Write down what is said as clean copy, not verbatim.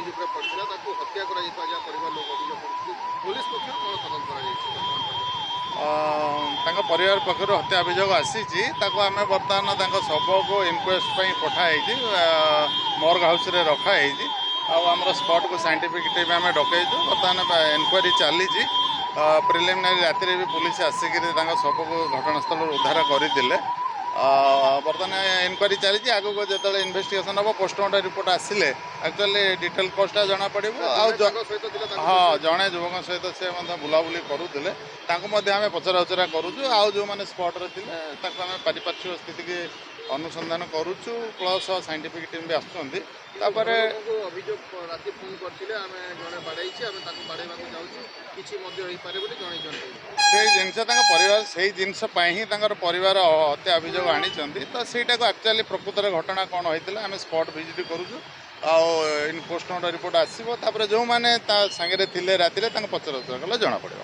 Bridge ଉପରେ ପଡ଼ିଥିଲା ତାକୁ ହତ୍ୟା କରାଯାଇଥିବା ଯାହା ପରିବାର ଲୋକ ଅଭିଯୋଗ କରୁଛନ୍ତି ପୁଲିସ ପକ୍ଷରୁ କ'ଣ ତଦନ୍ତ କରାଯାଇଛି ତାଙ୍କ ପରିବାର ପକ୍ଷରୁ ହତ୍ୟା ଅଭିଯୋଗ ଆସିଛି। ତାକୁ ଆମେ ବର୍ତ୍ତମାନ ତାଙ୍କ ଶବକୁ ଇନକ୍ୱେଷ୍ଟ ପାଇଁ ପଠାହେଇଛି, ମର୍ଗ ହାଉସ୍ରେ ରଖାହେଇଛି। ଆଉ ଆମର ସ୍ପଟ୍କୁ ସାଇଣ୍ଟିଫିକ୍ ଟିମ୍ ଆମେ ଡକେଇଛୁ। ବର୍ତ୍ତମାନ ଏନକ୍ୱାରି ଚାଲିଛି। ପ୍ରିଲିମିନାରୀ ରାତିରେ ବି ପୁଲିସ ଆସିକିରି ତାଙ୍କ ଶବକୁ ଘଟଣାସ୍ଥଳରୁ ଉଦ୍ଧାର କରିଥିଲେ। ବର୍ତ୍ତମାନ ଏନକ୍ୱାରି ଚାଲିଛି। ଆଗକୁ ଯେତେବେଳେ ଇନଭେଷ୍ଟିଗେସନ୍ ହେବ, ପୋଷ୍ଟମର୍ଟମ ରିପୋର୍ଟ ଆସିଲେ ଆକ୍ଚୁଆଲି ଡିଟେଲ୍ କଜ୍ଟା ଜଣାପଡ଼ିବ। ଆଉ ହଁ, ଜଣେ ଯୁବକ ସହିତ ସେ ମଧ୍ୟ ବୁଲାବୁଲି କରୁଥିଲେ, ତାଙ୍କୁ ମଧ୍ୟ ଆମେ ପଚରାଉଚରା କରୁଛୁ। ଆଉ ଯେଉଁମାନେ ସ୍ପଟ୍ରେ ଥିଲେ ତାକୁ ଆମେ ପାରିପାର୍ଶ୍ୱିକ ସ୍ଥିତିକି ଅନୁସନ୍ଧାନ କରୁଛୁ, ପ୍ଲସ୍ ସାଇଣ୍ଟିଫିକ୍ ଟିମ୍ ବି ଆସୁଛନ୍ତି। ତାପରେ ଅଭିଯୋଗ ରାତି ଫୋନ୍ କରିଥିଲେ, ଆମେ ଜଣେ ବାଡ଼େଇଛି, ଆମେ ତାକୁ ବାଡ଼େଇବାକୁ ଯାଉଛୁ, କିଛି ମଧ୍ୟ ହେଇପାରେ ବୋଲି ଜଣେଇଛନ୍ତି। ସେଇ ଜିନିଷ ତାଙ୍କ ପରିବାର ସେଇ ଜିନିଷ ପାଇଁ ହିଁ ତାଙ୍କର ପରିବାର ହତ୍ୟା ଅଭିଯୋଗ ଆଣିଛନ୍ତି। ତ ସେଇଟାକୁ ଆକ୍ଚୁଆଲି ପ୍ରକୃତରେ ଘଟଣା କ'ଣ ହେଇଥିଲା ଆମେ ସ୍ପଟ୍ ଭିଜିଟ୍ କରୁଛୁ। ଆଉ ପୋଷ୍ଟମର୍ଟମ ରିପୋର୍ଟ ଆସିବ, ତାପରେ ଯେଉଁମାନେ ତା ସାଙ୍ଗରେ ଥିଲେ ରାତିରେ ତାଙ୍କୁ ପଚରାଉଚରା କଲେ ଜଣାପଡ଼ିବ।